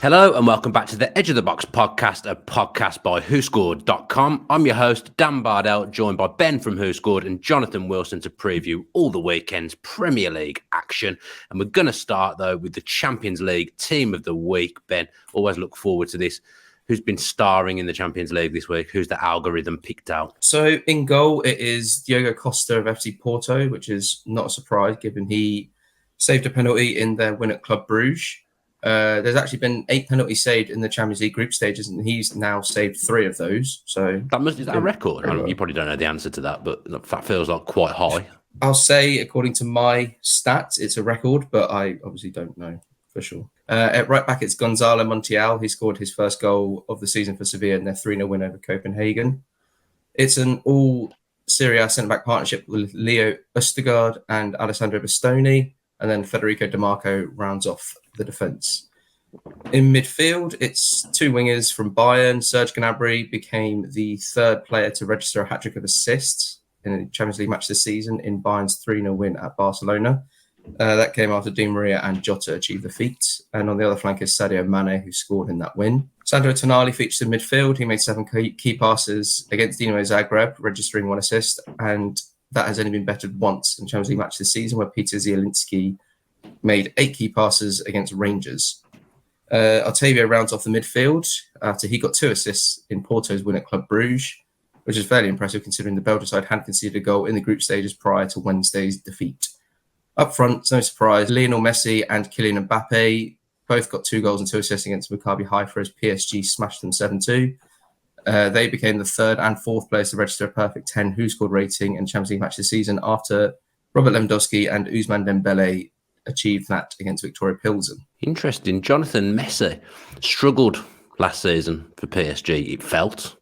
Hello and welcome back to the Edge of the Box podcast, a podcast by WhoScored.com. I'm your host, Dan Bardell, joined by Ben from WhoScored and Jonathan Wilson to preview all the weekend's Premier League action. And we're going to start, though, with the Champions League Team of the Week. Ben, always look forward to this. Who's been starring in the Champions League this week? Who's the algorithm picked out? So in goal, it is Diogo Costa of FC Porto, which is not a surprise given he saved a penalty in their win at Club Brugge. There's actually been 8 penalties saved in the Champions League group stages, and he's now saved 3 of those. So is that a record? You probably don't know the answer to that, but that feels like quite high. I'll say, according to my stats, it's a record, but I obviously don't know for sure. At right back, it's Gonzalo Montiel. He scored his first goal of the season for Sevilla in their 3-0 win over Copenhagen. It's an all-Serie A centre-back partnership with Leo Østegård and Alessandro Bastoni, and then Federico Di Marco rounds off the defence. In midfield, it's 2 wingers from Bayern. Serge Gnabry became the 3rd player to register a hat-trick of assists in a Champions League match this season in Bayern's 3-0 win at Barcelona. That came after Di Maria and Jota achieved the feat. And on the other flank is Sadio Mane, who scored in that win. Sandro Tonali features in midfield. He made 7 key passes against Dinamo Zagreb, registering 1 assist. And that has only been bettered once in Champions League match this season, where Peter Zielinski made 8 key passes against Rangers. Otavio rounds off the midfield after he got 2 assists in Porto's win at Club Brugge, which is fairly impressive considering the Belgian side had conceded a goal in the group stages prior to Wednesday's defeat. Up front, it's no surprise, Lionel Messi and Kylian Mbappe both got 2 goals and 2 assists against Maccabi Haifa as PSG smashed them 7-2. They became the 3rd and 4th players to register a perfect 10 WhoScored rating in Champions League match this season after Robert Lewandowski and Ousmane Dembele achieved that against Victoria Pilsen. Interesting. Jonathan Messi struggled last season for PSG, it felt.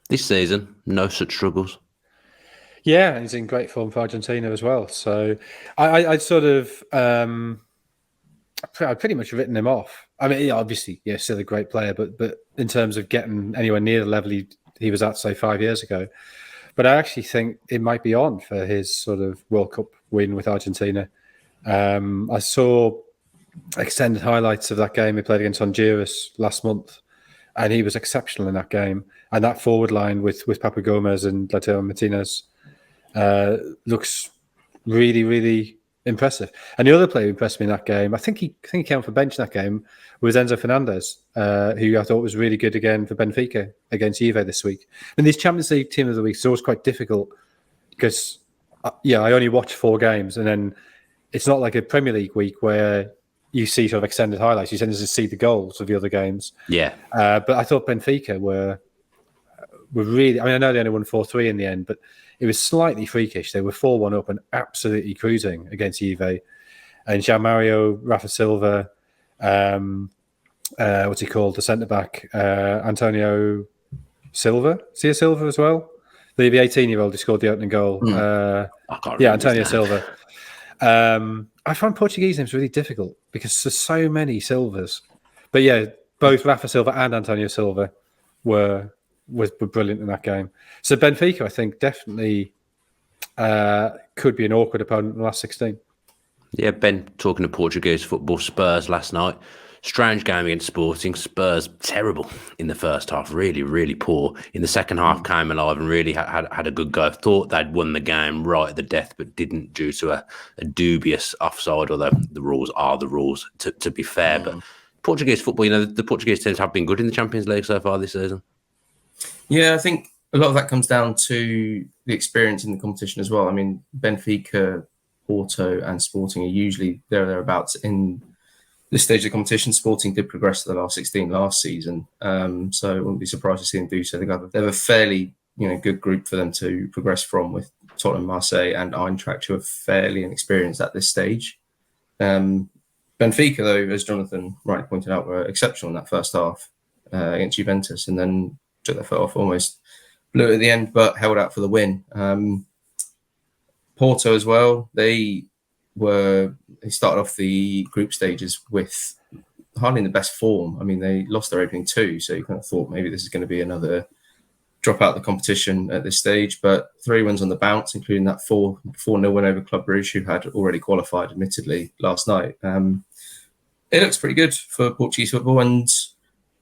This season, no such struggles. Yeah, he's in great form for Argentina as well. So I'd sort of, I'd pretty much written him off. I mean, obviously, still a great player, but in terms of getting anywhere near the level he was at, say, 5 years ago. But I actually think it might be on for his sort of World Cup win with Argentina. I saw extended highlights of that game he played against Honduras last month, and he was exceptional in that game. And that forward line with Papu Gomez and Lautaro Martinez looks really, really impressive. And the other player who impressed me in that game, I think he came off the bench in that game, was Enzo Fernandez, who I thought was really good again for Benfica against Juve this week. And this Champions League Team of the Week is always quite difficult because, I only watch 4 games, and then it's not like a Premier League week where you see sort of extended highlights. You tend to see the goals of the other games. Yeah. But I thought Benfica were really... I mean, I know they only won 4-3 in the end, but it was slightly freakish. They were 4-1 up and absolutely cruising against Juve. And João Mario, Rafa Silva, what's he called? The centre-back, Antonio Silva. Sia Silva as well? The 18-year-old who scored the opening goal. Antonio Silva. I find Portuguese names really difficult because there's so many Silvas. But yeah, both Rafa Silva and Antonio Silva were brilliant in that game. So Benfica, I think, definitely could be an awkward opponent in the last 16. Yeah, Ben, talking to Portuguese football, Spurs last night. Strange game against Sporting. Spurs, terrible in the first half. Really, really poor. In the second half, came alive and really had a good go. Thought they'd won the game right at the death, but didn't due to a dubious offside, although the rules are the rules, to be fair. But Portuguese football, the Portuguese teams have been good in the Champions League so far this season. Yeah, I think a lot of that comes down to the experience in the competition as well. I mean, Benfica, Porto and Sporting are usually thereabouts in this stage of the competition. Sporting did progress to the last 16 last season, so I wouldn't be surprised to see them do so. They have a fairly good group for them to progress from, with Tottenham, Marseille and Eintracht, who are fairly inexperienced at this stage. Benfica, though, as Jonathan rightly pointed out, were exceptional in that first half against Juventus, and then took their foot off, almost blew it at the end, but held out for the win. Porto as well, they started off the group stages with hardly in the best form. I mean, they lost their opening 2, so you kind of thought maybe this is going to be another drop out of the competition at this stage. But 3 wins on the bounce, including that 4-0 win over Club Brugge, who had already qualified, admittedly, last night. It looks pretty good for Portuguese football, and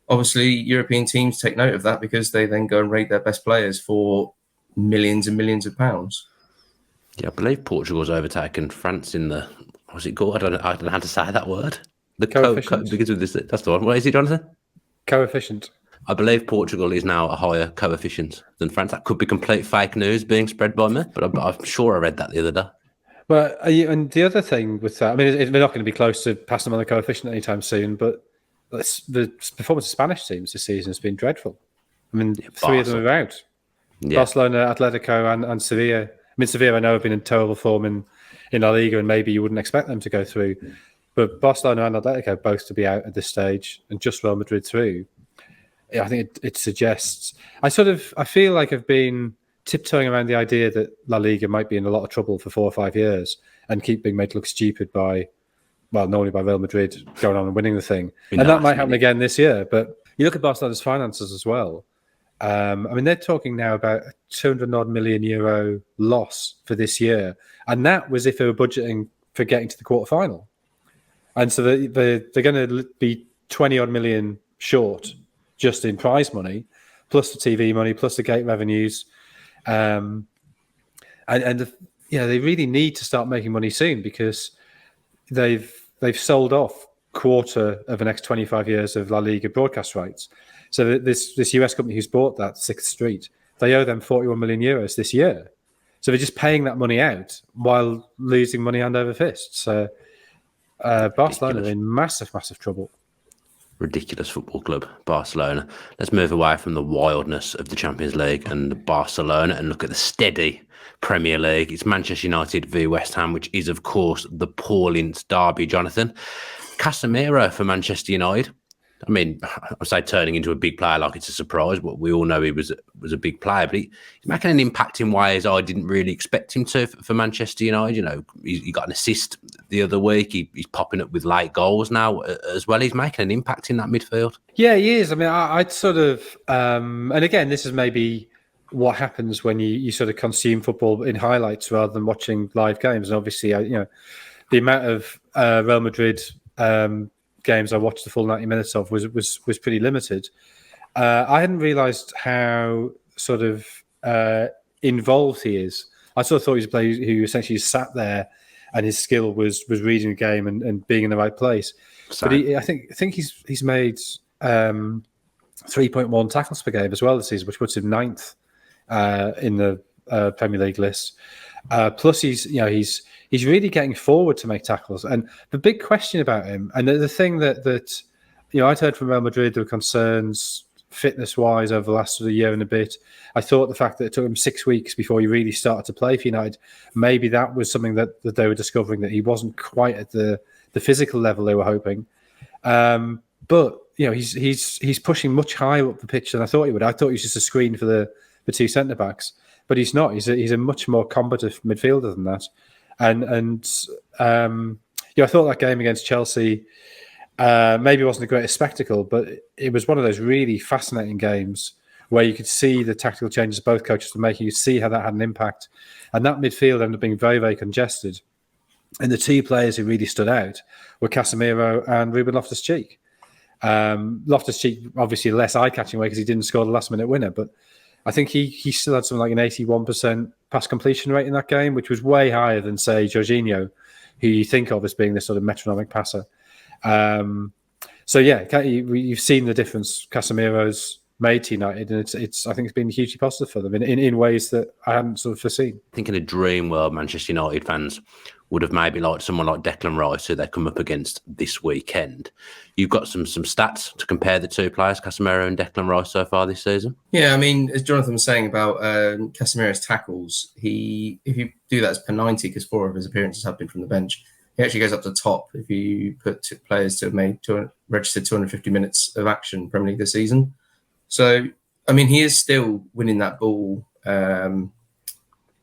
obviously European teams take note of that because they then go and rate their best players for millions and millions of pounds. Yeah, I believe Portugal's overtaken France in the, what's it called? I don't know how to say that word. The Coefficient? begins with this. That's the one. What is it, Jonathan? Coefficient. I believe Portugal is now a higher coefficient than France. That could be complete fake news being spread by me, but I'm sure I read that the other day. Well, and the other thing with that, I mean, they're not going to be close to passing them on the coefficient anytime soon, but the performance of Spanish teams this season has been dreadful. I mean, three of them are out. Yeah. Barcelona, Atletico, and Sevilla. I mean, Sevilla, I know, have been in terrible form in La Liga, and maybe you wouldn't expect them to go through. But Barcelona and Atletico both to be out at this stage, and just Real Madrid through. I think it suggests... I feel like I've been tiptoeing around the idea that La Liga might be in a lot of trouble for 4 or 5 years and keep being made to look stupid by, well, normally by Real Madrid going on and winning the thing. And that might happen again this year. But you look at Barcelona's finances as well. I mean, they're talking now about a 200 million euro loss for this year. And that was if they were budgeting for getting to the quarterfinal. And so they're going to be 20 odd million short just in prize money, plus the TV money, plus the gate revenues. They really need to start making money soon because they've sold off quarter of the next 25 years of La Liga broadcast rights. So this US company who's bought that, 6th Street, they owe them 41 million euros this year. So they're just paying that money out while losing money hand over fist. So Barcelona are in massive, massive trouble. Ridiculous football club, Barcelona. Let's move away from the wildness of the Champions League and Barcelona and look at the steady Premier League. It's Manchester United v West Ham, which is, of course, the Paulins derby, Jonathan. Casemiro for Manchester United. I mean, I say turning into a big player like it's a surprise, but we all know he was a big player. But he's making an impact in ways I didn't really expect him to for Manchester United. You know, he got an assist the other week. He's popping up with late goals now as well. He's making an impact in that midfield. Yeah, he is. I mean, I'd sort of, and again, this is maybe what happens when you sort of consume football in highlights rather than watching live games. And obviously, the amount of Real Madrid games I watched the full 90 minutes of was pretty limited. I hadn't realised how sort of involved he is. I sort of thought he was a player who essentially sat there and his skill was reading the game and being in the right place. Same. But I think he's made 3.1 tackles per game as well this season, which puts him 9th in the Premier League list. Plus, he's really getting forward to make tackles. And the big question about him, and the thing that I'd heard from Real Madrid, there were concerns fitness-wise over the last sort of year and a bit. I thought the fact that it took him 6 weeks before he really started to play for United, maybe that was something that they were discovering, that he wasn't quite at the physical level they were hoping. But he's pushing much higher up the pitch than I thought he would. I thought he was just a screen for the two centre-backs. But he's not. He's a much more combative midfielder than that. And I thought that game against Chelsea maybe wasn't the greatest spectacle, but it was one of those really fascinating games where you could see the tactical changes both coaches were making. You see how that had an impact. And that midfield ended up being very, very congested. And the two players who really stood out were Casemiro and Ruben Loftus-Cheek. Loftus-Cheek, obviously less eye-catching way because he didn't score the last-minute winner, but I think he still had something like an 81% pass completion rate in that game, which was way higher than, say, Jorginho, who you think of as being this sort of metronomic passer. You've seen the difference Casemiro's made to United, and I think it's been hugely positive for them in ways that I hadn't sort of foreseen. I think in a dream world, Manchester United fans would have maybe liked someone like Declan Rice, who they come up against this weekend. You've got some stats to compare the two players, Casemiro and Declan Rice, so far this season? Yeah, I mean, as Jonathan was saying about Casemiro's tackles, if you do that as per 90, because 4 of his appearances have been from the bench, he actually goes up to top if you put players to have made registered 250 minutes of action Premier League this season. So, I mean, he is still winning that ball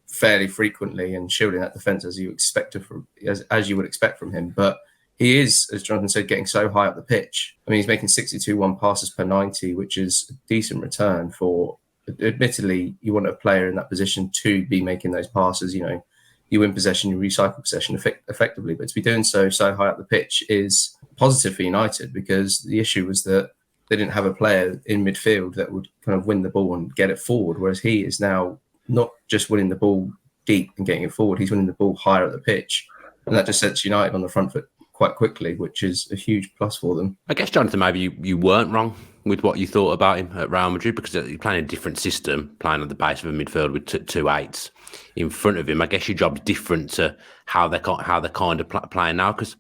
fairly frequently and shielding that defence as you would expect from him. But he is, as Jonathan said, getting so high up the pitch. I mean, he's making 62 passes per 90, which is a decent return for. Admittedly, you want a player in that position to be making those passes. You win possession, you recycle possession effectively. But to be doing so high up the pitch is positive for United, because the issue was that they didn't have a player in midfield that would kind of win the ball and get it forward, whereas he is now not just winning the ball deep and getting it forward, he's winning the ball higher at the pitch. And that just sets United on the front foot quite quickly, which is a huge plus for them. I guess, Jonathan, maybe you weren't wrong with what you thought about him at Real Madrid, because you're playing a different system, playing at the base of a midfield with two eights in front of him. I guess your job's different to how they're kind of playing now, because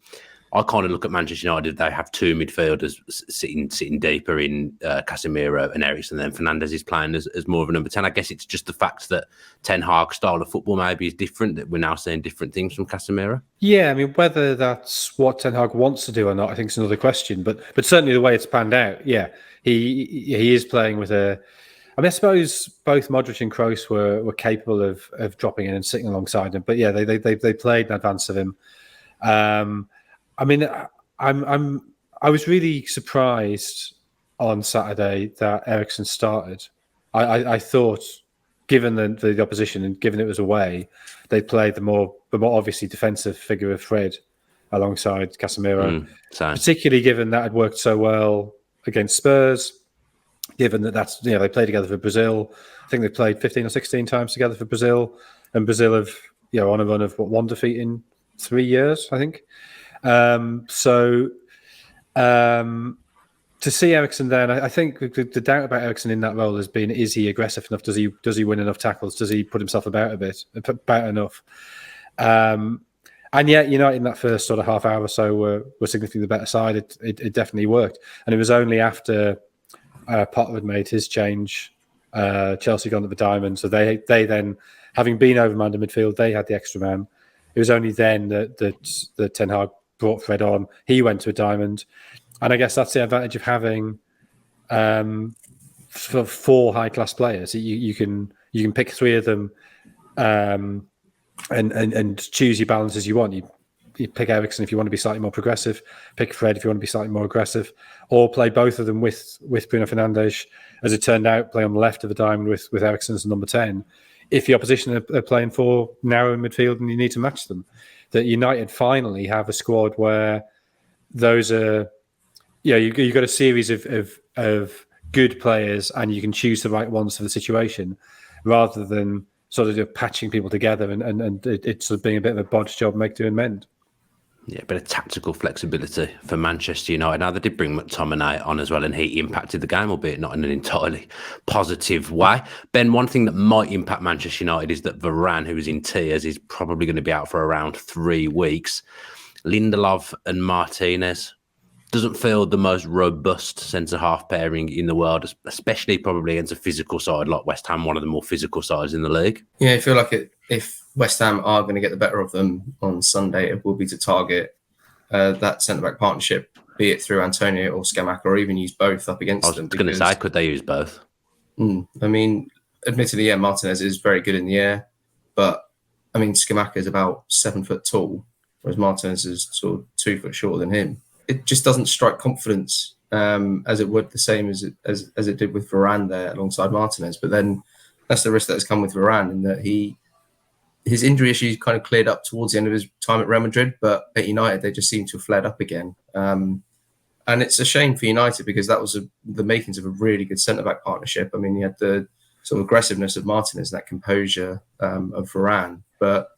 I kind of look at Manchester United. They have two midfielders sitting deeper in Casemiro and Erik, and then Fernandes is playing as more of a number 10. I guess it's just the fact that Ten Hag's style of football maybe is different, that we're now seeing different things from Casemiro. Yeah, I mean, whether that's what Ten Hag wants to do or not, I think is another question. But certainly the way it's panned out, yeah, he is playing with a. I mean, I suppose both Modric and Kroos were capable of dropping in and sitting alongside him. But yeah, they played in advance of him. I mean, I was really surprised on Saturday that Eriksen started. I thought, given the opposition and given it was away, they played the more obviously defensive figure of Fred alongside Casemiro. Particularly given that had worked so well against Spurs. Given that's they played together for Brazil. I think they played 15 or 16 times together for Brazil, and Brazil have on a run of one defeat in 3 years, I think. To see Eriksen there, and I think the doubt about Eriksen in that role has been: is he aggressive enough? Does he win enough tackles? Does he put himself about enough? And yet, United in that first sort of half hour or so were significantly the better side. It definitely worked, and it was only after Potter had made his change, Chelsea gone to the diamond. So they then, having been overmanned in midfield, they had the extra man. It was only then that Ten Hag brought Fred on. He went to a diamond. And I guess that's the advantage of having for 4 high-class players. You can pick 3 of them and choose your balance as you want. You pick Eriksen if you want to be slightly more progressive, pick Fred if you want to be slightly more aggressive, or play both of them with Bruno Fernandes. As it turned out, play on the left of the diamond with Eriksen as number 10. If the opposition are playing 4 narrow in midfield and you need to match them, that United finally have a squad where those are, you've got a series of good players and you can choose the right ones for the situation, rather than sort of patching people together and it's sort of being a bit of a bodge job, make do and mend. Yeah, a bit of tactical flexibility for Manchester United. Now, they did bring McTominay on as well, and he impacted the game, albeit not in an entirely positive way. Ben, one thing that might impact Manchester United is that Varane, who is in tears, is probably going to be out for around 3 weeks. Lindelof and Martinez doesn't feel the most robust centre-half pairing in the world, especially probably against a physical side like West Ham, one of the more physical sides in the league. Yeah, I feel like if West Ham are going to get the better of them on Sunday, it will be to target that centre-back partnership, be it through Antonio or Scamacca, or even use both up against them. I was going to say, could they use both? I mean, admittedly, yeah, Martinez is very good in the air, but I mean, Scamacca is about 7 foot tall, whereas Martinez is sort of 2 foot shorter than him. It just doesn't strike confidence as it would, the same as it did with Varane there alongside Martinez. But then that's the risk that has come with Varane, in that his injury issues kind of cleared up towards the end of his time at Real Madrid, but at United they just seem to have flared up again. And it's a shame for United, because that was the makings of a really good centre-back partnership. I mean, you had the sort of aggressiveness of Martinez, that composure of Varane, but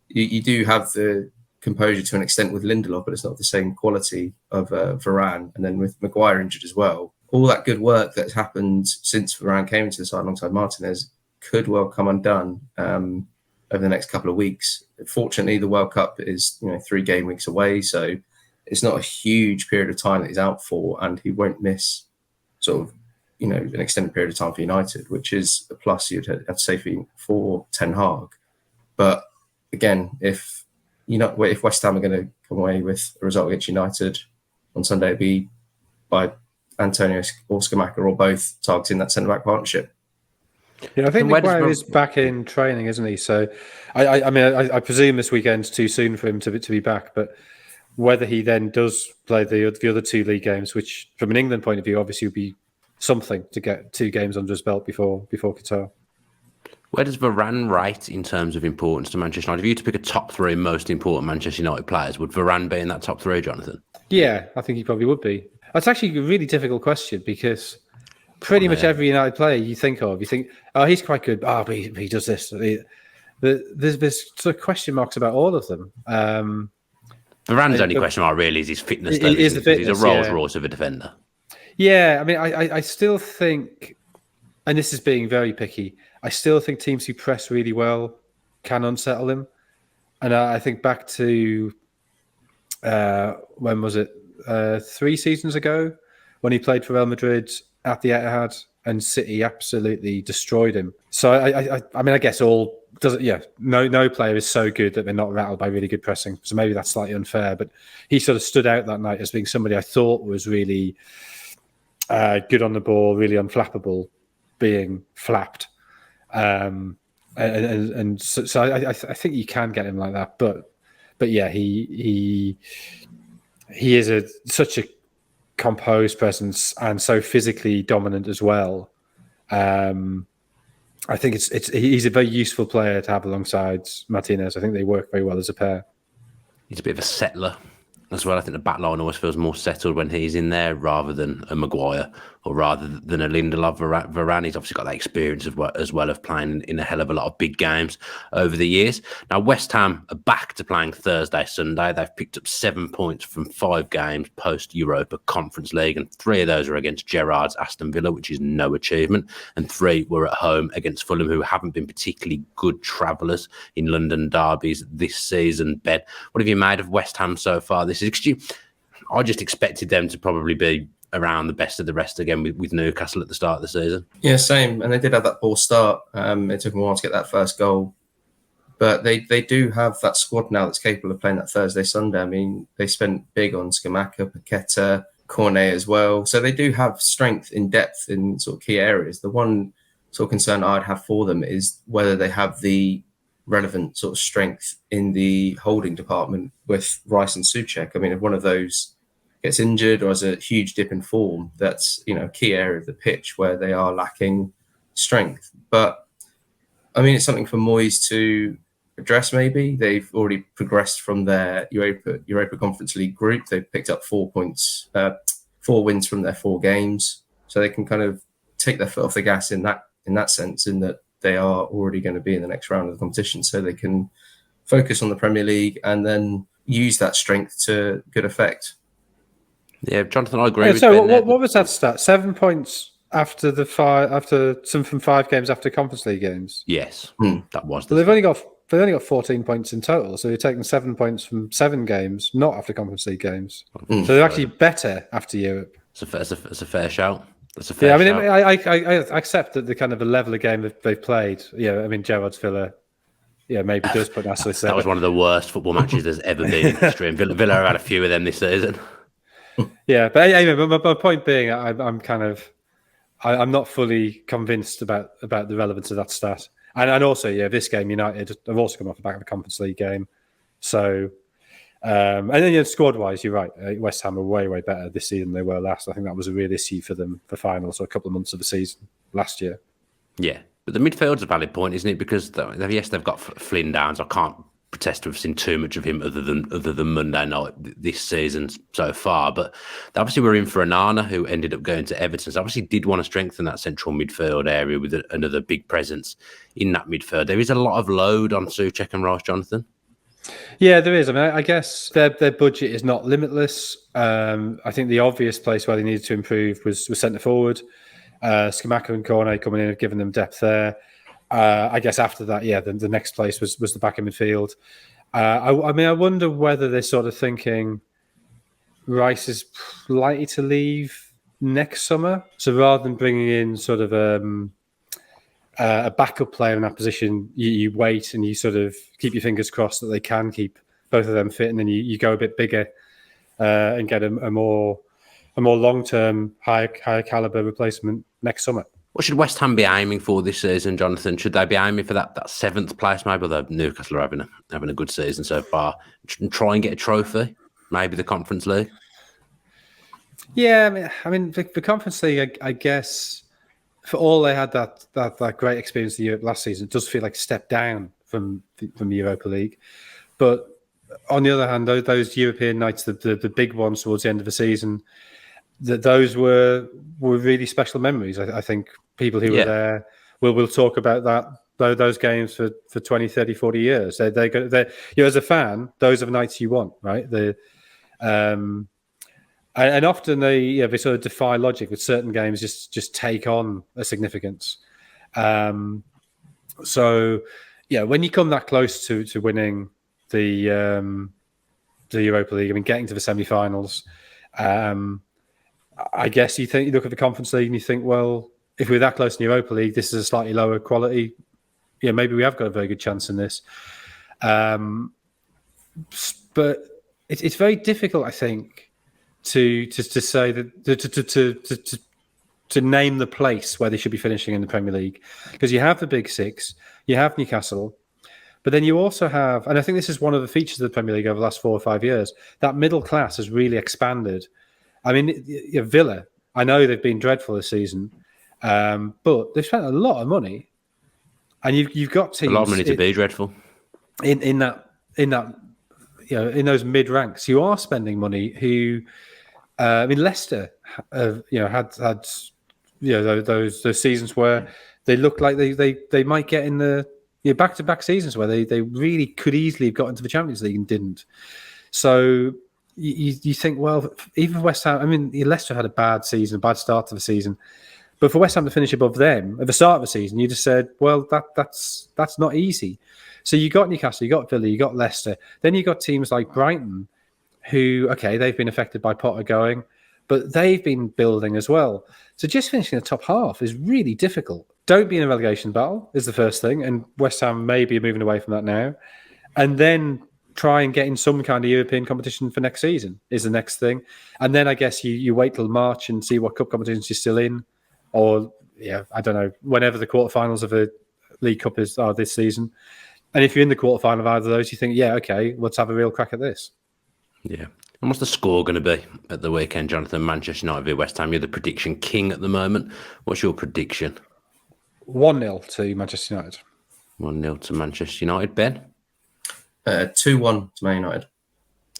you do have the composure to an extent with Lindelof, but it's not the same quality of Varane. And then with Maguire injured as well, all that good work that's happened since Varane came into the side alongside Martinez could well come undone over the next couple of weeks. Fortunately, the World Cup is 3 game weeks away, so it's not a huge period of time that he's out for, and he won't miss sort of an extended period of time for United, which is a plus you'd have to say for Ten Hag. But again, if West Ham are going to come away with a result against United on Sunday, it'd be by Antonio or Scamacca, or both, targeting that centre-back partnership. Yeah, I think Maguire is back in training, isn't he? So, I presume this weekend's too soon for him to be back. But whether he then does play the other 2 league games, which from an England point of view, obviously would be something to get 2 games under his belt before Qatar. Where does Varane rate in terms of importance to Manchester United? If you had to pick a top 3 most important Manchester United players, would Varane be in that top 3, Jonathan? Yeah, I think he probably would be. That's actually a really difficult question because pretty much every United player you think, oh, he's quite good. Oh, but he does this. There's sort of question marks about all of them. Varane's only question mark really is his fitness. Is the fitness, he's a Rolls Royce of a defender. Yeah, I mean, I still think, and this is being very picky, I still think teams who press really well can unsettle him. And I think back to, when was it? 3 seasons ago when he played for Real Madrid at the Etihad and City absolutely destroyed him. So I mean, I guess no player is so good that they're not rattled by really good pressing. So maybe that's slightly unfair, but he sort of stood out that night as being somebody I thought was really good on the ball, really unflappable, being flapped. And so I think you can get him like that, but yeah, he is such a composed presence and so physically dominant as well. I think he's a very useful player to have alongside Martinez. I think they work very well as a pair. He's a bit of a settler as well. I think the back line always feels more settled when he's in there rather than a Maguire or rather than a Lindelof. Varane, he's obviously got that experience as well of playing in a hell of a lot of big games over the years. Now, West Ham are back to playing Thursday, Sunday. They've picked up 7 points from 5 games post-Europa Conference League, and 3 of those are against Gerrard's Aston Villa, which is no achievement, and 3 were at home against Fulham, who haven't been particularly good travellers in London derbies this season. Ben, what have you made of West Ham so far this season? I just expected them to probably be around the best of the rest again with Newcastle at the start of the season. Yeah, same. And they did have that poor start. It took them a while to get that first goal. But they do have that squad now that's capable of playing that Thursday, Sunday. I mean, they spent big on Scamacca, Paqueta, Cornet as well. So they do have strength in depth in sort of key areas. The one sort of concern I'd have for them is whether they have the relevant sort of strength in the holding department with Rice and Souček. I mean, if one of those gets injured or has a huge dip in form, that's, a key area of the pitch where they are lacking strength. But I mean, it's something for Moyes to address. Maybe they've already progressed from their Europa Conference League group. They've picked up 4 points, 4 wins from their 4 games, so they can kind of take their foot off the gas in that sense, in that they are already going to be in the next round of the competition, so they can focus on the Premier League and then use that strength to good effect. Yeah, Jonathan, I agree with so Ben. what was that stat? 7 points after some from 5 games after Conference League games. Yes, that was. Well, they've only got 14 points in total, so they're taking 7 points from 7 games, not after Conference League games. So they're actually better after Europe. It's a fair shout. That's a fair shout. I accept that the kind of the level of game that they've played. Yeah, I mean, Gerrard's Villa. Yeah, maybe does put an asterisk there. That was one of the worst football matches there's ever been in history, and Villa have had a few of them this season. Yeah, but anyway, my point being, I'm not fully convinced about the relevance of that stat, and also, yeah, this game United have also come off the back of a Conference League game, so and then squad wise, you're right. West Ham are way better this season than they were last. I think that was a real issue for them for finals or a couple of months of the season last year. Yeah, but the midfield's a valid point, isn't it? Because yes, they've got Flynn Downs. I can't protest to have seen too much of him other than Monday night this season so far, but obviously we're in for Onana, who ended up going to Everton. So obviously did want to strengthen that central midfield area with another big presence in that midfield. There is a lot of load on Souček and Rice, Jonathan. Yeah, there is. I mean, I guess their budget is not limitless. I think the obvious place where they needed to improve was centre forward. Scamacca and Cornet coming in have given them depth there. I guess after that, yeah, the next place was the back in midfield. I mean, I wonder whether they're sort of thinking Rice is likely to leave next summer. So rather than bringing in sort of a backup player in that position, you wait and you sort of keep your fingers crossed that they can keep both of them fit, and then you go a bit bigger and get a more long-term, higher caliber replacement next summer. What should West Ham be aiming for this season, Jonathan? Should they be aiming for that 7th place, maybe? Although Newcastle are having a good season so far, and try and get a trophy, maybe the Conference League. Yeah, I mean the Conference League, I guess, for all they had that great experience in Europe last season, it does feel like a step down from the Europa League. But on the other hand, those European nights, the big ones towards the end of the season, those were really special memories. I think people who were there will talk about those games for 20, 30, 40 years. They're as a fan, those are the nights you want, right? And often they sort of defy logic with certain games, just take on a significance. So when you come that close to winning the Europa League, I mean, getting to the semi-finals, I guess you look at the Conference League and you think, well, if we're that close in the Europa League, this is a slightly lower quality. Maybe we have got a very good chance in this. But it's very difficult, I think, to say that to name the place where they should be finishing in the Premier League, because you have the Big Six, you have Newcastle, but then you also have, and I think this is one of the features of the Premier League over the last 4 or 5 years, that middle class has really expanded. I mean, Villa, I know they've been dreadful this season, but they've spent a lot of money, and you've got teams a lot of money to be dreadful in those mid ranks. You are spending money. Who, I mean, Leicester have had those seasons where they look like they might get in the back-to-back seasons where they really could easily have got into the Champions League and didn't. So you think, well, even West Ham, I mean, Leicester had a bad start to the season, but for West Ham to finish above them at the start of the season, you just said, well, that's not easy. So you got Newcastle, you got Villa, you got Leicester, then you got teams like Brighton, who, okay, they've been affected by Potter going, but they've been building as well. So just finishing the top half is really difficult. Don't be in a relegation battle is the first thing, and West Ham may be moving away from that now. And then try and get in some kind of European competition for next season is the next thing. And then I guess you wait till March and see what cup competitions you're still in, or I don't know, whenever the quarterfinals of a League Cup are this season. And if you're in the quarterfinal of either of those, you think, okay, let's have a real crack at this. Yeah. And what's the score going to be at the weekend, Jonathan? Manchester United v West Ham. You're the prediction king at the moment. What's your prediction? 1-0 to Manchester United. 1-0 to Manchester United. Ben? 2-1 to Man United.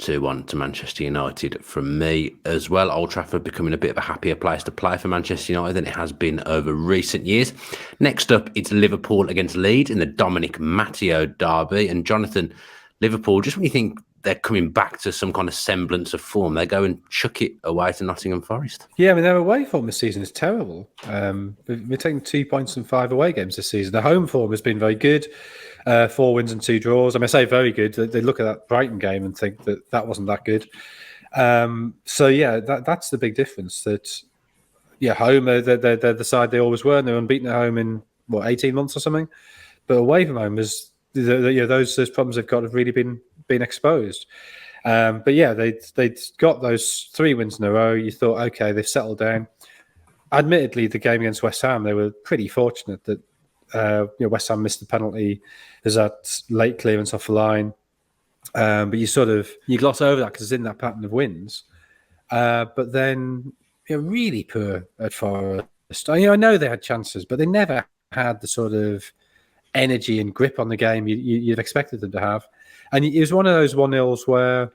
2-1 to Manchester United from me as well. Old Trafford becoming a bit of a happier place to play for Manchester United than it has been over recent years. Next up, it's Liverpool against Leeds in the Dominic Matteo derby. And Jonathan, Liverpool, just when you think they're coming back to some kind of semblance of form, they go and chuck it away to Nottingham Forest. Yeah, I mean, their away form this season is terrible. We're taking 2 points from 5 away games this season. The home form has been very good. 4 wins and 2 draws. I mean, I say very good. They look at that Brighton game and think that wasn't that good. That's the big difference. Home, they're the side they always were, and they're unbeaten at home in, 18 months or something. But away from home, those problems they've got have really been exposed. They'd got those 3 wins in a row. You thought, okay, they've settled down. Admittedly, the game against West Ham, they were pretty fortunate that West Ham missed the penalty. There's that late clearance off the line. But you gloss over that because it's in that pattern of wins. But then really poor at Forest. I know they had chances, but they never had the sort of energy and grip on the game you'd expected them to have. And it was one of those 1-0s where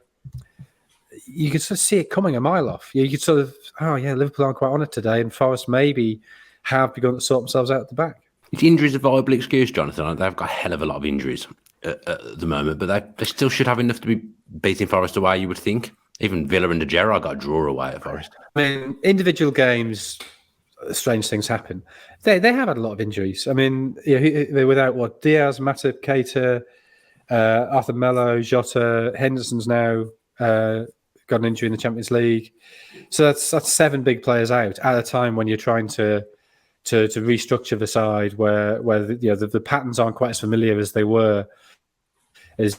you could sort of see it coming a mile off. You could sort of, Liverpool aren't quite on it today, and Forest maybe have begun to sort themselves out at the back. Is injuries a viable excuse, Jonathan? They've got a hell of a lot of injuries at the moment, but they still should have enough to be beating Forest away, you would think. Even Villa and De Gerrard got a draw away at Forest. I mean, individual games, strange things happen. They have had a lot of injuries. I mean, they're without Diaz, Matip, Keita, Arthur Melo, Jota, Henderson's now got an injury in the Champions League. So that's 7 big players out at a time when you're trying to restructure the side where the patterns aren't quite as familiar as they were, as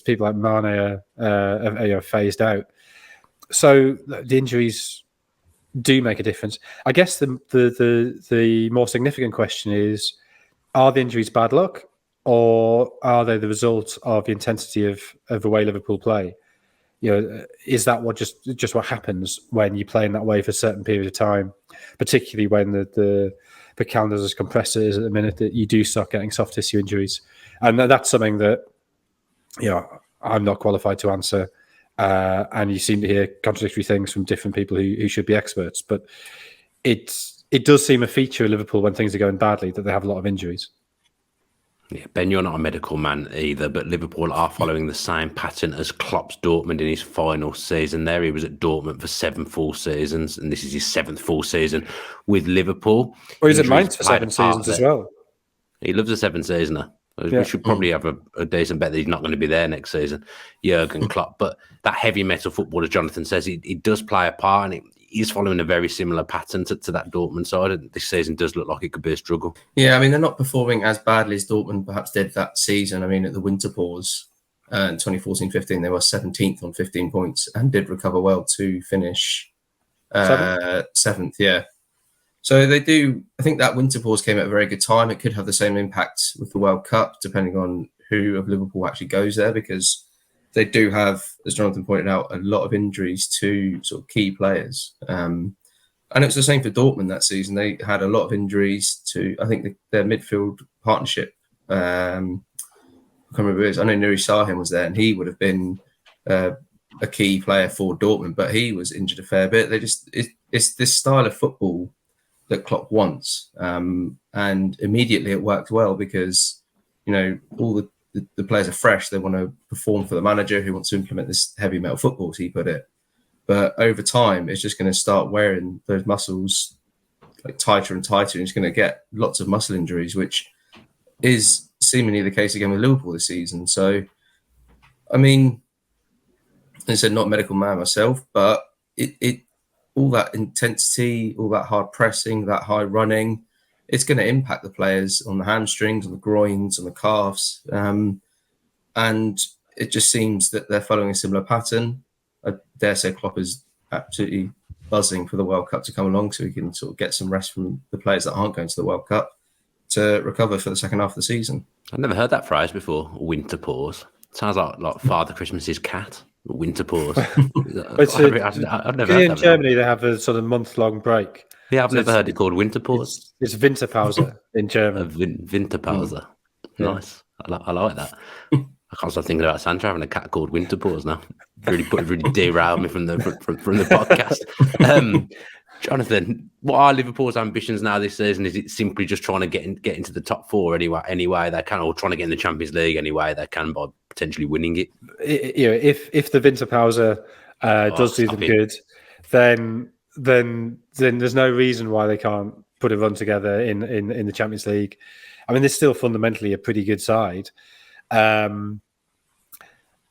people like Mane are phased out. So the injuries do make a difference. I guess the more significant question is, are the injuries bad luck, or are they the result of the intensity of the way Liverpool play? Is that just what happens when you play in that way for a certain period of time, particularly when the calendar's as compressed as it is at the minute, that you do start getting soft tissue injuries? And that's something that I'm not qualified to answer. and you seem to hear contradictory things from different people who should be experts. But it does seem a feature of Liverpool when things are going badly that they have a lot of injuries. Yeah, Ben, you're not a medical man either, but Liverpool are following the same pattern as Klopp's Dortmund in his final season there. He was at Dortmund for 7 full seasons, and this is his 7th full season with Liverpool. Or he's at Mainz for 7 seasons as well. He loves a 7-seasoner. Yeah. We should probably have a decent bet that he's not going to be there next season, Jurgen Klopp. But that heavy metal football, as Jonathan says, he does play a part, and he's following a very similar pattern to that Dortmund side. And this season does look like it could be a struggle. Yeah, I mean, they're not performing as badly as Dortmund perhaps did that season. I mean, at the winter pause in 2014-15, they were 17th on 15 points and did recover well to finish 7th. Yeah. So they do. I think that winter pause came at a very good time. It could have the same impact with the World Cup, depending on who of Liverpool actually goes there, because they do have, as Jonathan pointed out, a lot of injuries to sort of key players. And it's the same for Dortmund that season. They had a lot of injuries to, I think, their midfield partnership. I can't remember who it is. I know Nuri Sahin was there, and he would have been a key player for Dortmund, but he was injured a fair bit. It's this style of football that Klopp wants, and immediately it worked well because all the players are fresh. They want to perform for the manager who wants to implement this heavy metal football, as he put it. But over time, it's just going to start wearing those muscles like tighter and tighter, and it's going to get lots of muscle injuries, which is seemingly the case again with Liverpool this season. So, I mean, as I said, not a medical man myself, but it all that intensity, all that hard pressing, that high running, it's going to impact the players on the hamstrings, on the groins, on the calves. And it just seems that they're following a similar pattern. I dare say Klopp is absolutely buzzing for the World Cup to come along so he can sort of get some rest from the players that aren't going to the World Cup to recover for the second half of the season. I've never heard that phrase before, winter pause. Sounds like Father Christmas's cat. Winter pause. I've never heard in Germany, they have a sort of month-long break. Yeah, I've never heard it called winter pause. It's Winterpause in German. Winterpause. Nice. I like that. I can't stop thinking about Santa having a cat called Winter Pause now. Really derailed me from the podcast. Jonathan, what are Liverpool's ambitions now this season? Is it simply just trying to get into the top 4 anyway they can, or trying to get in the Champions League anyway they can by potentially winning it? If the Winterpause does do them good, then there's no reason why they can't put a run together in the Champions League. I mean, they're still fundamentally a pretty good side. And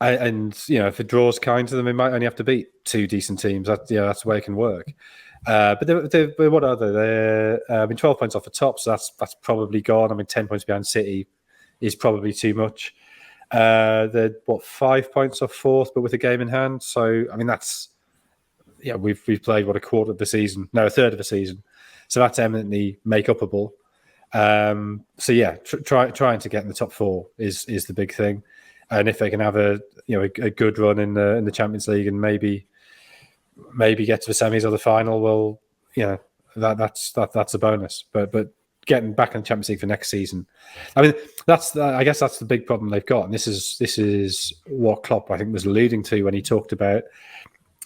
if it draws kind to them, it might only have to beat 2 decent teams. That's the way it can work. But they're what are they? They're 12 points off the top, so that's probably gone. I mean, 10 points behind City is probably too much. They're 5 points off 4th, but with a game in hand. So I mean, that's we've played a quarter of the season, no, a third of the season. So that's eminently make upable. Trying to get in the top 4 is the big thing, and if they can have a good run in the Champions League and maybe get to the semis or the final, well, that's a bonus. But getting back in the Champions League for next season, I mean, I guess that's the big problem they've got, and this is what Klopp I think was alluding to when he talked about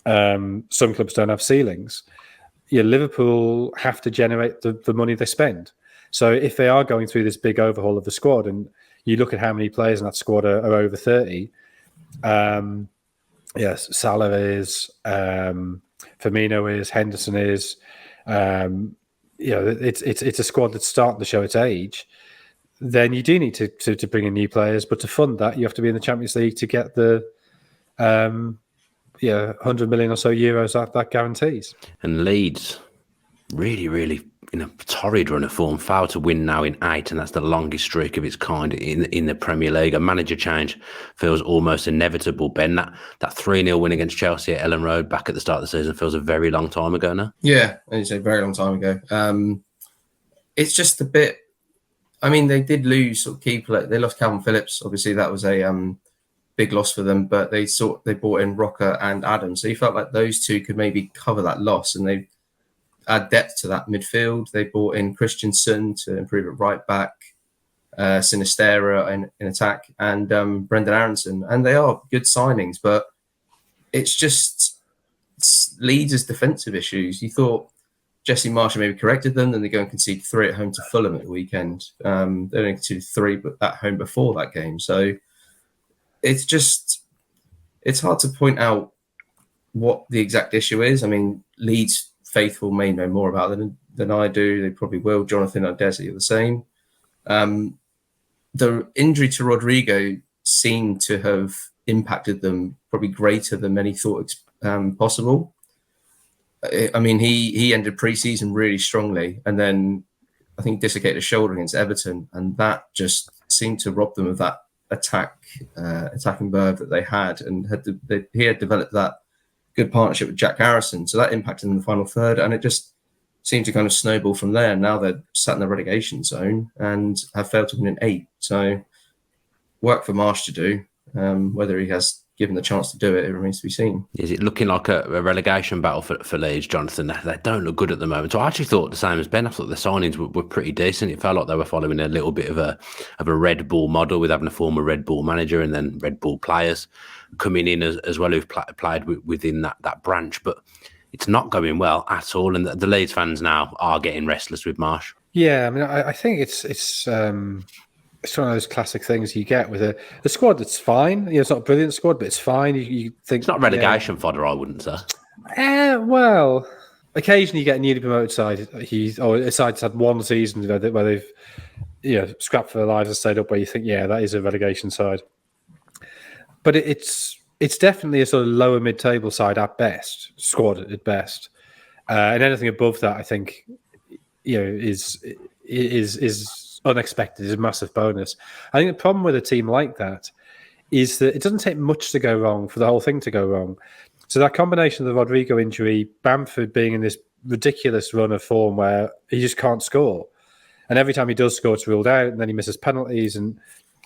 some clubs don't have ceilings. Liverpool have to generate the money they spend. So if they are going through this big overhaul of the squad, and you look at how many players in that squad are over 30, Salah is, Firmino is, Henderson is, it's a squad that's starting to show its age. Then you do need to bring in new players, but to fund that, you have to be in the Champions League to get the 100 million or so euros that guarantees. And Leeds, really in a torrid run of form, failed to win now in 8, and that's the longest streak of its kind in the Premier League. A manager change feels almost inevitable, Ben. That 3-0 win against Chelsea at Ellen Road back at the start of the season feels a very long time ago now. Yeah, it's a very long time ago. It's just a bit... I mean, they did lose sort of key players. They lost Calvin Phillips. Obviously, that was a big loss for them, but they brought in Rocker and Adams. So you felt like those two could maybe cover that loss, and they add depth to that midfield. They brought in Christensen to improve at right back, Sinistera in attack, and Brendan Aronson. And they are good signings, but it's Leeds' defensive issues. You thought Jesse Marshall maybe corrected them, then they go and concede 3 at home to Fulham at the weekend. They only conceded 3 at home before that game. So it's hard to point out what the exact issue is. I mean, Leeds faithful may know more about it than I do. They probably will. Jonathan and Desi are the same. The injury to Rodrigo seemed to have impacted them probably greater than many thought possible. I mean, he ended pre-season really strongly, and then I think dislocated his shoulder against Everton, and that just seemed to rob them of that attacking verve that they had, and he had developed that good partnership with Jack Harrison, so that impacted in the final third, and it just seemed to kind of snowball from there. Now they're sat in the relegation zone and have failed to win in 8. So work for Marsh to do. Whether he has given the chance to do it, it remains to be seen. Is it looking like a relegation battle for Leeds, Jonathan? They don't look good at the moment. So I actually thought the same as Ben. I thought the signings were pretty decent. It felt like they were following a little bit of a Red Bull model, with having a former Red Bull manager and then Red Bull players coming in as well, who've played within that branch. But it's not going well at all, and the Leeds fans now are getting restless with Marsh. Yeah, I mean, I think it's one of those classic things you get with a squad that's fine. It's not a brilliant squad, but it's fine. You think it's not relegation fodder, I wouldn't say. Well, occasionally you get a newly promoted side. A side that's had one season where they've scrapped for their lives and stayed up, where you think, yeah, that is a relegation side. But it's definitely a sort of lower mid-table side at best, squad at best, and anything above that, I think, is unexpected, is a massive bonus. I think the problem with a team like that is that it doesn't take much to go wrong for the whole thing to go wrong. So that combination of the Rodrigo injury, Bamford being in this ridiculous run of form where he just can't score, and every time he does score, it's ruled out, and then he misses penalties, and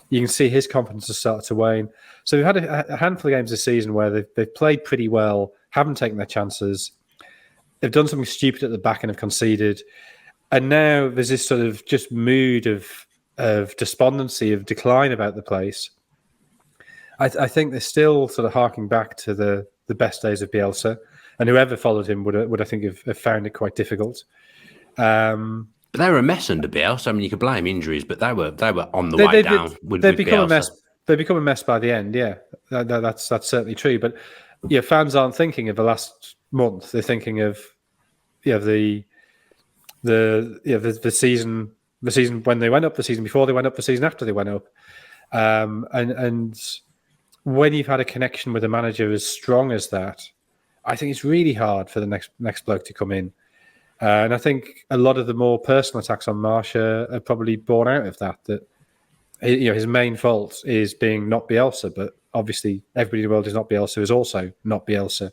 you can see his confidence has started to wane. So we've had a handful of games this season where they've played pretty well, haven't taken their chances, they've done something stupid at the back and have conceded. And now there's this sort of just mood of despondency, of decline about the place. I think they're still sort of harking back to the best days of Bielsa, and whoever followed him would I think have found it quite difficult. But they were a mess under Bielsa. I mean, you could blame injuries, but they were on the way down with become Bielsa. a mess. They become a mess by the end. Yeah, that's certainly true. But fans aren't thinking of the last month. They're thinking of the season when they went up, the season before they went up, the season after they went up, and when you've had a connection with a manager as strong as that, I think it's really hard for the next bloke to come in. And I think a lot of the more personal attacks on Marsh are probably born out of that. That his main fault is being not Bielsa, but obviously everybody in the world is not Bielsa is also not Bielsa.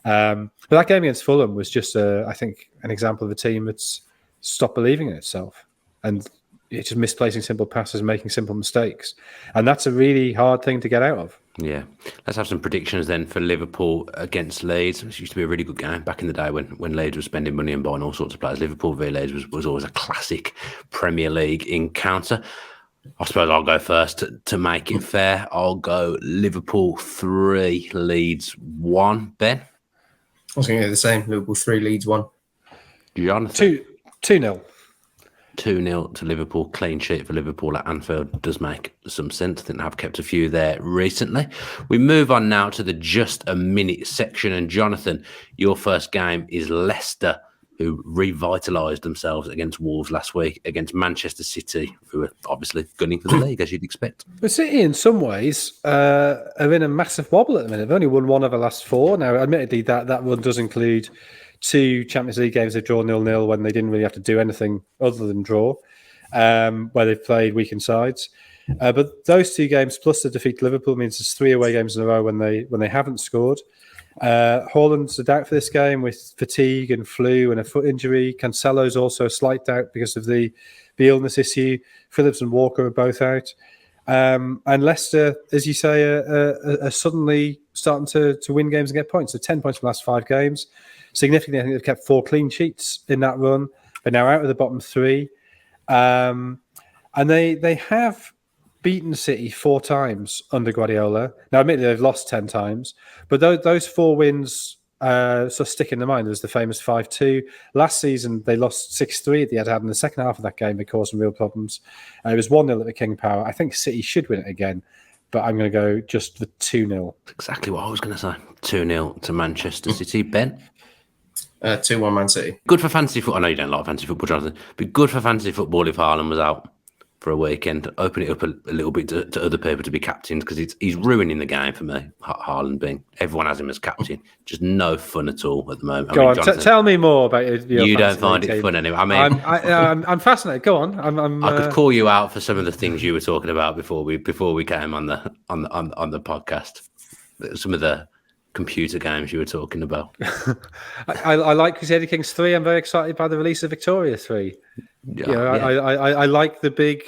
But that game against Fulham was just, I think, an example of a team that's stopped believing in itself, and it's just misplacing simple passes, making simple mistakes, and that's a really hard thing to get out of. Yeah, let's have some predictions then for Liverpool against Leeds. It used to be a really good game back in the day when Leeds was spending money and buying all sorts of players. Liverpool v Leeds was always a classic Premier League encounter. I suppose I'll go first to make it fair. I'll go Liverpool 3, Leeds 1. Ben? I was going to go the same. Liverpool 3, Leeds 1. Jonathan? 2-0. 2-0 to Liverpool. Clean sheet for Liverpool at Anfield does make some sense. I think they've kept a few there recently. We move on now to the just a minute section. And Jonathan, your first game is Leicester, who revitalised themselves against Wolves last week, against Manchester City, who are obviously gunning for the league, as you'd expect. But City, in some ways, are in a massive wobble at the minute. They've only won 1 of the last 4. Now, admittedly, that run does include 2 Champions League games they've drawn 0-0 when they didn't really have to do anything other than draw, where they've played weakened sides. But those 2 games, plus the defeat to Liverpool, means there's 3 away games in a row when they haven't scored. Haaland's a doubt for this game with fatigue and flu and a foot injury. Cancelo's also a slight doubt because of the illness issue. Phillips and Walker are both out. And Leicester, as you say, are suddenly starting to win games and get points. So 10 points from the last 5 games. Significantly, I think they've kept 4 clean sheets in that run. They're now out of the bottom 3. And they have beaten City 4 times under Guardiola. Now, admittedly, they've lost 10 times, but those 4 wins sort of stick in the mind. There's the famous 5-2. Last season, they lost 6-3 at the Etihad. In the second half of that game, they caused some real problems. It was 1-0 at the King Power. I think City should win it again, but I'm going to go just for 2-0. Exactly what I was going to say. 2-0 to Manchester City. Ben? 2-1 Man City. Good for fantasy football. I know you don't like fantasy football, Jonathan, but good for fantasy football if Haaland was out for a weekend. Open it up a little bit to other people to be captains, because he's ruining the game for me. Haaland being, everyone has him as captain. Just no fun at all at the moment. Go on, tell me more about your you don't find it fun anyway. I mean, I'm fascinated. Go on. I could call you out for some of the things you were talking about before we came on the podcast. Some of the computer games you were talking about. I like Crusader Kings 3. I'm very excited by the release of Victoria 3. I like the big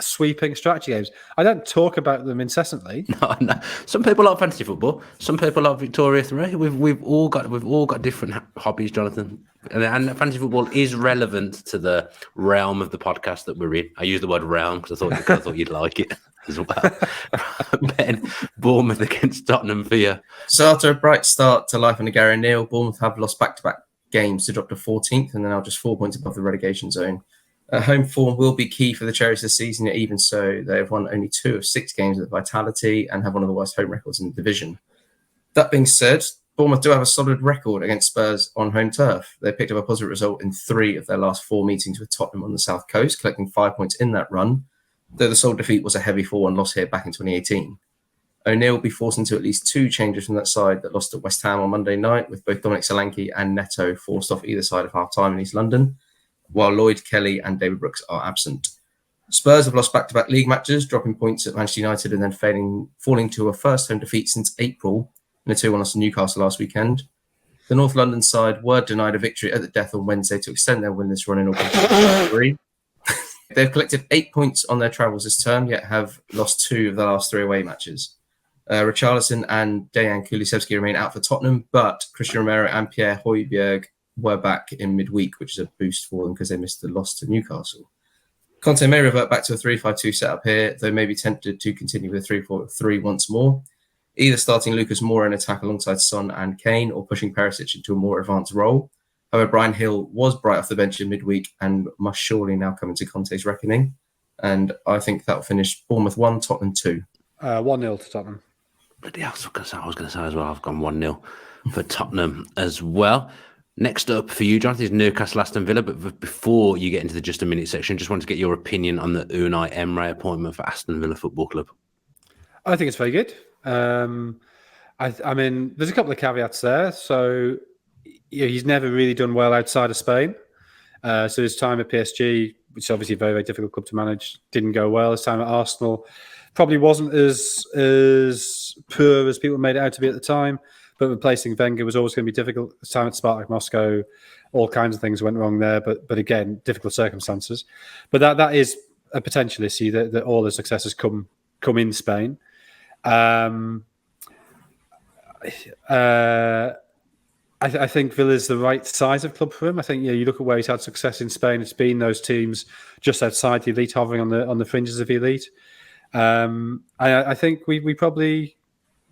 sweeping strategy games. I don't talk about them incessantly. No. Some people like fantasy football. Some people like Victoria 3. We've all got different hobbies, Jonathan. And fantasy football is relevant to the realm of the podcast that we're in. I use the word realm because I thought you'd like it as well. Ben, Bournemouth against Tottenham for you. So after a bright start to life under Gary O'Neill, Bournemouth have lost back-to-back games to drop to 14th and they're now just 4 points above the relegation zone. Home form will be key for the Cherries this season. Even so, they have won only 2 of 6 games with Vitality and have one of the worst home records in the division. That being said, Bournemouth do have a solid record against Spurs on home turf. They picked up a positive result in 3 of their last 4 meetings with Tottenham on the South Coast, collecting 5 points in that run, though the sole defeat was a heavy 4-1 loss here back in 2018. O'Neill will be forced into at least 2 changes from that side that lost at West Ham on Monday night, with both Dominic Solanke and Neto forced off either side of half-time in East London, while Lloyd, Kelly and David Brooks are absent. Spurs have lost back-to-back league matches, dropping points at Manchester United and then falling to a first home defeat since April in a 2-1 loss to Newcastle last weekend. The North London side were denied a victory at the death on Wednesday to extend their winless run in August 3. They've collected 8 points on their travels this term, yet have lost 2 of the last 3 away matches. Richarlison and Dejan Kulusevski remain out for Tottenham, but Christian Romero and Pierre Højbjerg were back in midweek, which is a boost for them because they missed the loss to Newcastle. Conte may revert back to a 3-5-2 setup here, though may be tempted to continue with a 3-4-3 once more, either starting Lucas Moura in attack alongside Son and Kane or pushing Perisic into a more advanced role. However, Bryan Hill was bright off the bench in midweek and must surely now come into Conte's reckoning. And I think that'll finish Bournemouth 1, Tottenham 2. 1-0 to Tottenham. Yeah, I was going to say as well, I've gone 1-0 for Tottenham as well. Next up for you, Jonathan, is Newcastle Aston Villa. But before you get into the just a minute section, just wanted to get your opinion on the Unai Emery appointment for Aston Villa Football Club. I think it's very good. I mean, there's a couple of caveats there. So he's never really done well outside of Spain. So his time at PSG, which is obviously a very, very difficult club to manage, didn't go well. His time at Arsenal probably wasn't as poor as people made it out to be at the time. But replacing Wenger was always going to be difficult. His time at Spartak Moscow, all kinds of things went wrong there. But again, difficult circumstances. But that is a potential issue that all the successes come in Spain. I think Villa's the right size of club for him. I think you look at where he's had success in Spain. It's been those teams just outside the elite, hovering on the fringes of the elite. I think we probably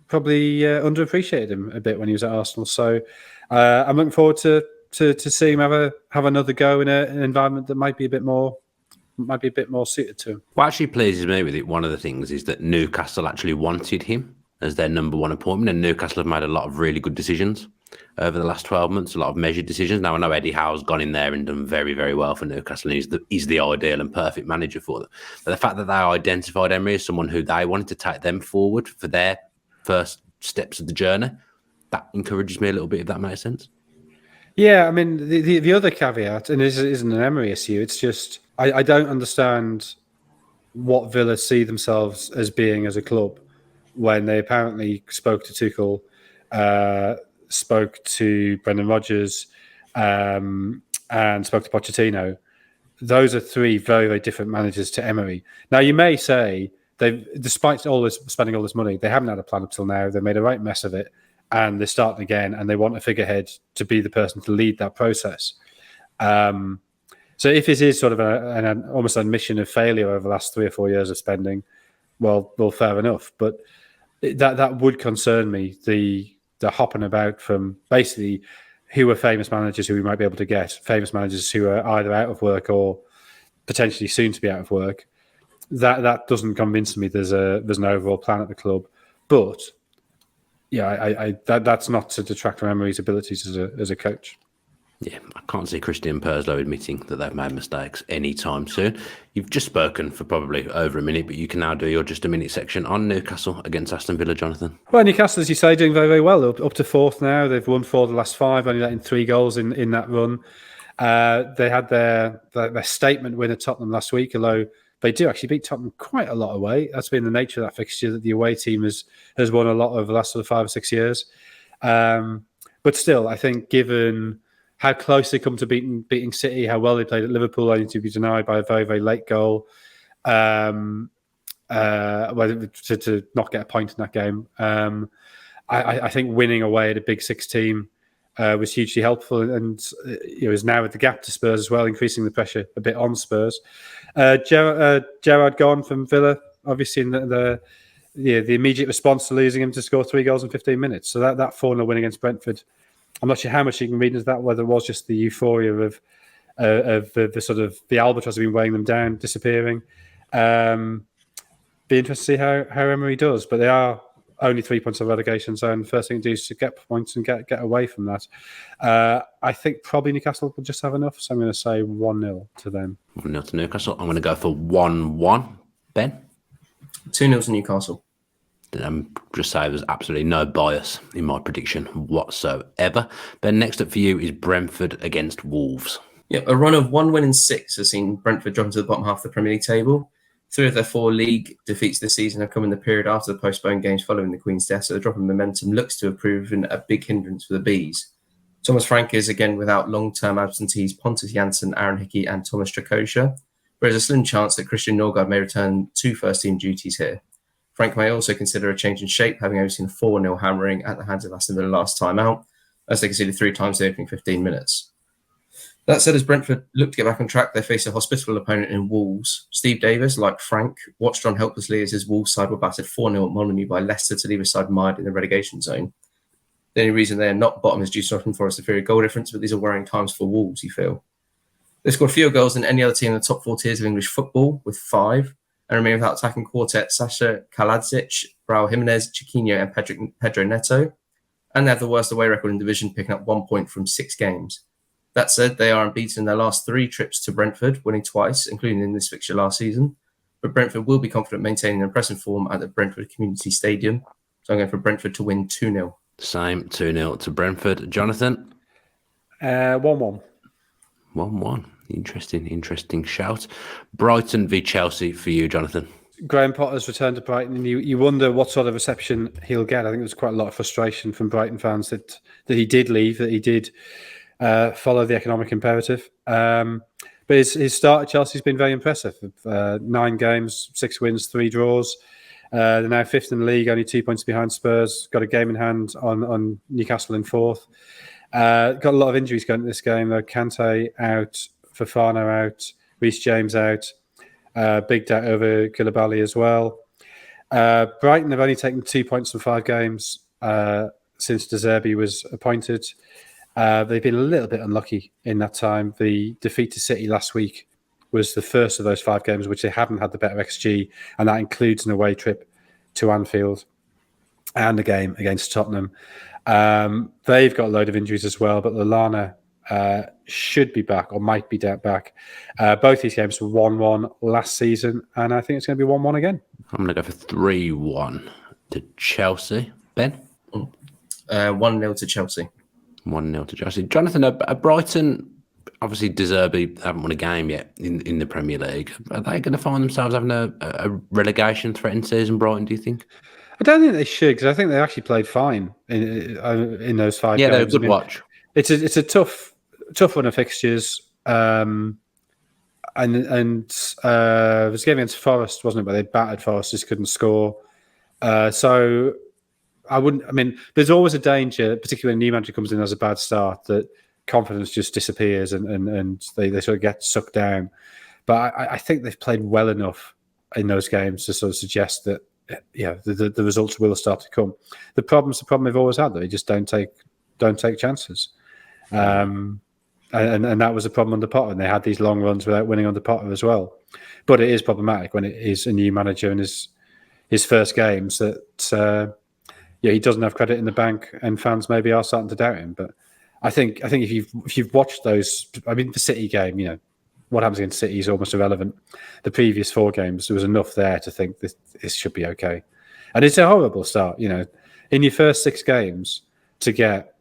underappreciated him a bit when he was at Arsenal. So I'm looking forward to see him have another go in an environment that might be a bit more suited to him. What actually pleases me with it, one of the things, is that Newcastle actually wanted him as their number one appointment, and Newcastle have made a lot of really good decisions over the last 12 months, a lot of measured decisions. Now, I know Eddie Howe's gone in there and done very, very well for Newcastle, and he's the ideal and perfect manager for them. But the fact that they identified Emery as someone who they wanted to take them forward for their first steps of the journey, that encourages me a little bit, if that makes sense. Yeah, I mean, the other caveat, and this isn't an Emery issue, it's just I don't understand what Villa see themselves as being as a club when they apparently spoke to Tuchel, spoke to Brendan Rodgers, and spoke to Pochettino. Those are 3 very, very different managers to Emery. Now, you may say, despite spending all this money, they haven't had a plan up till now. They made a right mess of it, and they're starting again, and they want a figurehead to be the person to lead that process. So if it is sort of an almost a mission of failure over the last 3 or 4 years of spending, well, fair enough. But that would concern me. The hopping about from basically who are famous managers who we might be able to get, famous managers who are either out of work or potentially soon to be out of work. That doesn't convince me there's an overall plan at the club. But yeah, that's not to detract from Emery's abilities as a coach. Yeah, I can't see Christian Perslow admitting that they've made mistakes anytime soon. You've just spoken for probably over a minute, but you can now do your just a minute section on Newcastle against Aston Villa, Jonathan. Well, Newcastle, as you say, doing very, very well. Up to fourth now. They've won 4 of the last 5, only letting 3 goals in that run. They had their statement win at Tottenham last week, although they do actually beat Tottenham quite a lot away. That's been the nature of that fixture, that the away team has won a lot over the last sort of 5 or 6 years. But still, I think given how close they come to beating City, how well they played at Liverpool, only to be denied by a very, very late goal, to not get a point in that game. I think winning away at a Big Six team was hugely helpful, and is now at the gap to Spurs as well, increasing the pressure a bit on Spurs. Gerrard gone from Villa, obviously in the immediate response to losing him to score 3 goals in 15 minutes. So that 4-0 win against Brentford, I'm not sure how much you can read into that, whether it was just the euphoria of the sort of the albatross have been weighing them down, disappearing. Be interested to see how Emery does, but they are only 3 points of relegation zone. The first thing to do is to get points and get away from that. I think probably Newcastle will just have enough, so I'm going to say 1-0 to them. 1-0 to Newcastle. I'm going to go for 1-1. Ben? 2-0 to Newcastle. I'm just saying there's absolutely no bias in my prediction whatsoever. Ben, next up for you is Brentford against Wolves. Yeah, a run of 1 win and 6 has seen Brentford drop into the bottom half of the Premier League table. 3 of their 4 league defeats this season have come in the period after the postponed games following the Queen's death, so the drop in momentum looks to have proven a big hindrance for the Bees. Thomas Frank is again without long-term absentees Pontus Jansson, Aaron Hickey and Thomas Strakosha, whereas a slim chance that Christian Norgard may return to first-team duties here. Frank may also consider a change in shape, having overseen a 4-0 hammering at the hands of Aston Villa last time out, as they conceded 3 times in the opening 15 minutes. That said, as Brentford look to get back on track, they face a hospitable opponent in Wolves. Steve Davis, like Frank, watched on helplessly as his Wolves side were battered 4-0 at Molineux by Leicester to leave his side mired in the relegation zone. The only reason they are not bottom is due to Nottingham Forest's inferior goal difference, but these are worrying times for Wolves, you feel. They scored fewer goals than any other team in the top 4 tiers of English football, with 5, and remain without attacking quartet Sasha Kaladzic, Raul Jimenez, Chiquinho and Pedro Neto, and they have the worst away record in division, picking up 1 point from 6 games. That said, they are unbeaten in their last 3 trips to Brentford, winning twice, including in this fixture last season. But Brentford will be confident maintaining an impressive form at the Brentford Community Stadium. So I'm going for Brentford to win 2-0. Same, 2-0 to Brentford. Jonathan? 1-1. 1-1. Interesting shout. Brighton v Chelsea for you, Jonathan. Graham Potter's returned to Brighton, and you wonder what sort of reception he'll get. I think there's quite a lot of frustration from Brighton fans that he did leave, that he did follow the economic imperative. But his start at Chelsea has been very impressive. 9 games, 6 wins, 3 draws. They're now 5th in the league, only 2 points behind Spurs. Got a game in hand on Newcastle in 4th. Got a lot of injuries going into this game, though. Kante out, Fofana out, Reece James out. Big doubt over Koulibaly as well. Brighton have only taken 2 points from 5 games since De Zerbi was appointed. They've been a little bit unlucky in that time. The defeat to City last week was the first of those 5 games which they haven't had the better XG, and that includes an away trip to Anfield and a game against Tottenham. They've got a load of injuries as well, but Lallana should be back or might be back. Both these games were 1-1 last season, and I think it's going to be 1-1 again. I'm going to go for 3-1 to Chelsea. Ben? 1-0 to Chelsea. 1-0 to Chelsea. Jonathan, Brighton, obviously De Zerbi haven't won a game yet in the Premier League. Are they going to find themselves having a relegation threatened season, Brighton, do you think? I don't think they should, because I think they actually played fine in those 5 games. Yeah, they're a good watch. It's a tough run of fixtures. And it was a game against Forest, wasn't it? Where they battered Forest, just couldn't score. So there's always a danger, particularly when a new manager comes in as a bad start, that confidence just disappears and they sort of get sucked down. But I think they've played well enough in those games to sort of suggest that the results will start to come. The problem they've always had, though. They just don't take chances. And that was a problem under Potter, and they had these long runs without winning under Potter as well. But it is problematic when it is a new manager and his first games that he doesn't have credit in the bank, and fans maybe are starting to doubt him. But I think if you've watched those, I mean, the City game, what happens against City is almost irrelevant. The previous 4 games, there was enough there to think this should be okay. And it's a horrible start, in your first 6 games to get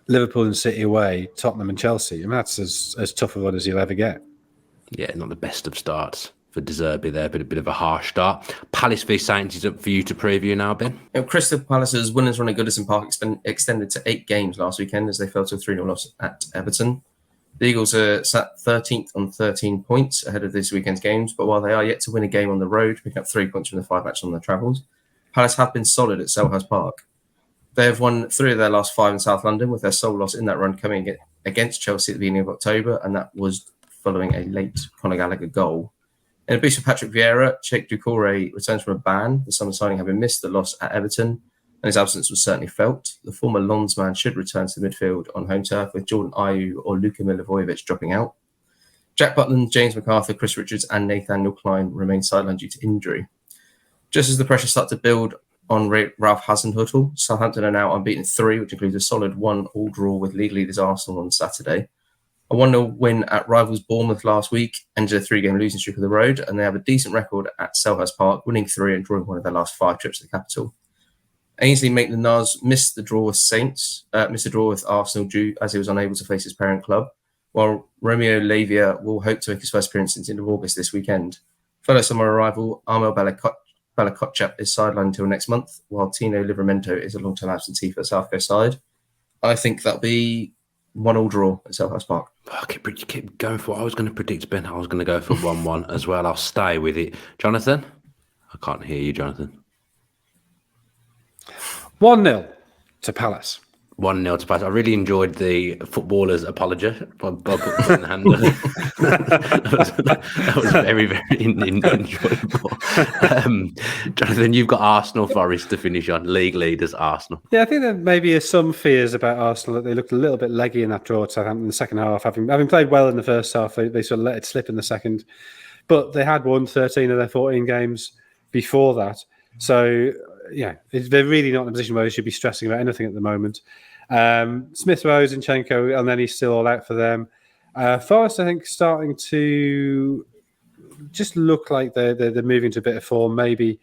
Liverpool and City away, Tottenham and Chelsea. I mean, that's as tough a run as you'll ever get. Yeah, not the best of starts for De Zerbi there, but a bit of a harsh start. Palace v Saints is up for you to preview now, Ben. Crystal Palace's winners run at Goodison Park extended to 8 games last weekend as they fell to a 3-0 loss at Everton. The Eagles are sat 13th on 13 points ahead of this weekend's games, but while they are yet to win a game on the road, picking up 3 points from the 5 matches on their travels, Palace have been solid at Selhurst Park. They have won 3 of their last 5 in South London, with their sole loss in that run coming against Chelsea at the beginning of October, and that was following a late Conor Gallagher goal. In a boost for Patrick Vieira, Cheikh Doucouré returns from a ban, the summer signing having missed the loss at Everton, and his absence was certainly felt. The former Lens man should return to the midfield on home turf, with Jordan Ayew or Luka Milivojevic dropping out. Jack Butland, James McArthur, Chris Richards and Nathaniel Klein remain sidelined due to injury. Just as the pressure started to build on Ralph Hasenhüttl, Southampton are now unbeaten 3, which includes a solid 1-1 draw with league leaders Arsenal on Saturday. A 1-0 win at rivals Bournemouth last week ended a 3-game losing streak of the road, and they have a decent record at Selhurst Park, winning 3 and drawing 1 of their last 5 trips to the capital. Ainsley Maitland-Niles missed the draw with Arsenal due as he was unable to face his parent club, while Romeo Lavia will hope to make his first appearance since the end of August this weekend. Fellow summer arrival Armel Bella-Kotchap is sidelined until next month, while Tino Livramento is a long-term absentee for the South Coast side. I think that'll be 1-1 draw at Selhurst Park. I keep going for what I was going to predict, Ben. I was going to go for 1-1 as well. I'll stay with it. Jonathan? I can't hear you, Jonathan. 1-0 to Palace. 1-0 to Palace. I really enjoyed the footballer's apology by putting the hand on it. that was very, very enjoyable. Jonathan, you've got Arsenal Forest to finish on. League leaders, Arsenal. Yeah, I think there maybe some fears about Arsenal that they looked a little bit leggy in that draw at Southampton in the second half. Having played well in the first half, they sort of let it slip in the second. But they had won 13 of their 14 games before that. So, yeah, they're really not in a position where they should be stressing about anything at the moment. Smith Rowe, Zinchenko, and then he's still all out for them. Forest, I think, starting to just look like they're moving to a bit of form. Maybe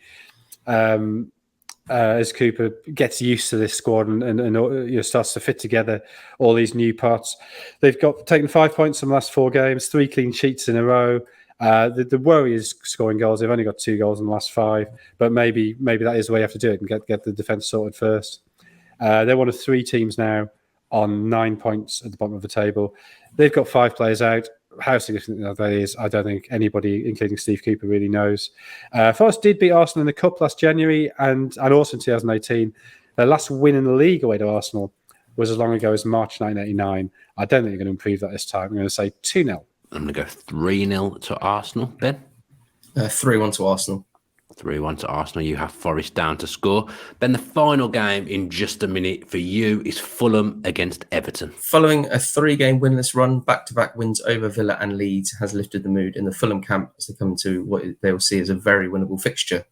as Cooper gets used to this squad and starts to fit together all these new parts. They've taken 5 points from the last 4 games, 3 clean sheets in a row. The worry is scoring goals. They've only got 2 goals in the last 5, but maybe that is the way you have to do it and get the defence sorted first. They're one of 3 teams now on 9 points at the bottom of the table. They've got 5 players out. How significant that is, I don't think anybody, including Steve Cooper, really knows. Forest did beat Arsenal in the Cup last January and also in 2018. Their last win in the league away to Arsenal was as long ago as March 1989. I don't think they're going to improve that this time. I'm going to say 2-0. I'm going to go 3-0 to Arsenal. Ben? 3-1 to Arsenal. 3-1 to Arsenal. You have Forest down to score. Then the final game in just a minute for you is Fulham against Everton. Following a 3-game winless run, back-to-back wins over Villa and Leeds has lifted the mood in the Fulham camp as they come to what they will see as a very winnable fixture.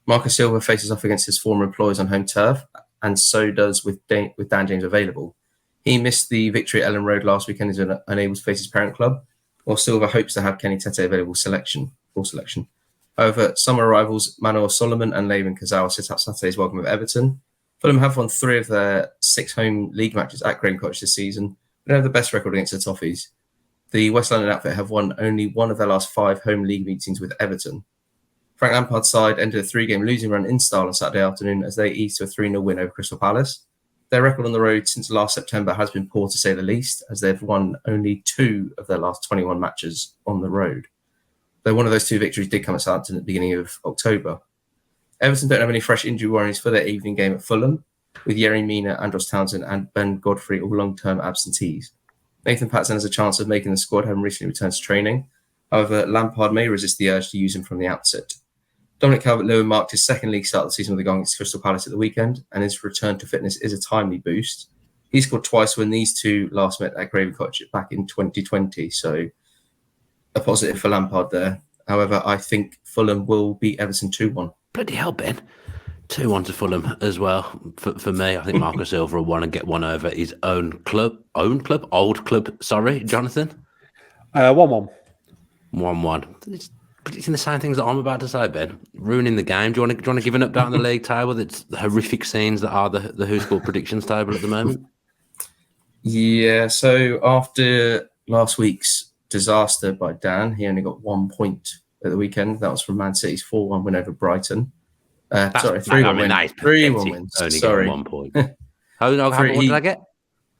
Marcus Silva faces off against his former employers on home turf, and so does with Dan James available. He missed the victory at Ellen Road last weekend and is unable to face his parent club, while Silva hopes to have Kenny Tete available for selection. However, summer rivals Manuel Solomon and Laban Kazawa sit out Saturday's welcome of Everton. Fulham have won 3 of their 6 home league matches at Graham Cottage this season, but have the best record against the Toffees. The West London outfit have won only 1 of their last 5 home league meetings with Everton. Frank Lampard's side ended a 3-game losing run in style on Saturday afternoon as they eased to a 3-0 win over Crystal Palace. Their record on the road since last September has been poor to say the least, as they've won only 2 of their last 21 matches on the road. Though one of those 2 victories did come at Southampton at the beginning of October. Everton don't have any fresh injury worries for their evening game at Fulham, with Yerry Mina, Andros Townsend and Ben Godfrey all long-term absentees. Nathan Patson has a chance of making the squad, having recently returned to training. However, Lampard may resist the urge to use him from the outset. Dominic Calvert-Lewin marked his second league start of the season with a goal against Crystal Palace at the weekend, and his return to fitness is a timely boost. He scored twice when these two last met at Craven Cottage back in 2020, so a positive for Lampard there. However, I think Fulham will beat Everton 2-1. Bloody hell, Ben. 2-1 to Fulham as well. For me, I think Marco Silva will want to get one over his old club, sorry, Jonathan? 1-1. 1-1. It's predicting the same things that I'm about to say, Ben. Ruining the game. Do you want to give an update on the league table? That's the horrific scenes that are the WhoScored predictions table at the moment. Yeah, so after last week's disaster by Dan, he only got 1 point at the weekend. That was from Man City's 4-1 win over Brighton. 3-1 win. 3-1 wins. Only Sorry. 1 point. What did I get?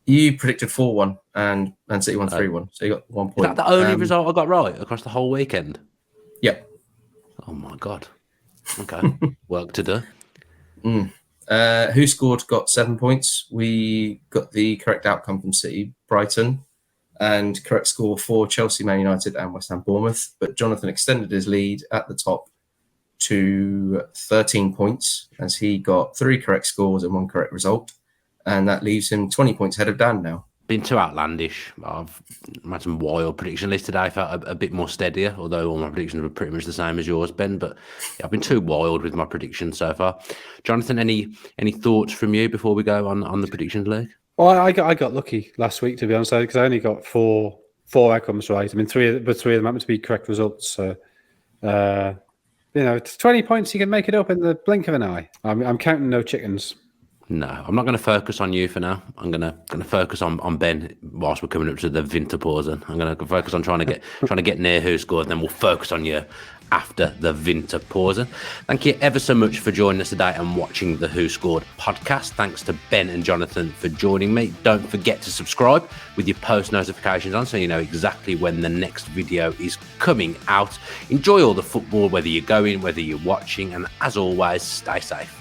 You predicted 4-1 and Man City won 3-1. So you got 1 point. Is that the only result I got right across the whole weekend? Yep. Oh my God. Okay. Work to do. WhoScored got 7 points. We got the correct outcome from City, Brighton, and correct score for Chelsea, Man United, and West Ham, Bournemouth. But Jonathan extended his lead at the top to 13 points as he got 3 correct scores and 1 correct result. And that leaves him 20 points ahead of Dan now. Been too outlandish. I've had some wild prediction lists today. I felt a bit more steadier, although all my predictions were pretty much the same as yours, Ben. But yeah, I've been too wild with my predictions so far. Jonathan, any thoughts from you before we go on the predictions league? Well, I got lucky last week, to be honest, because I only got four outcomes right. I mean, three of them happened to be correct results. So, it's 20 points. You can make it up in the blink of an eye. I'm counting no chickens. No, I'm not going to focus on you for now. I'm going to focus on Ben whilst we're coming up to the winter pause. And I'm going to focus on trying to get near WhoScored, and then we'll focus on you after the winter pause. Thank you ever so much for joining us today and watching the WhoScored podcast. Thanks to Ben and Jonathan for joining me. Don't forget to subscribe with your post notifications on so you know exactly when the next video is coming out. Enjoy all the football, whether you're going, whether you're watching, and as always, stay safe.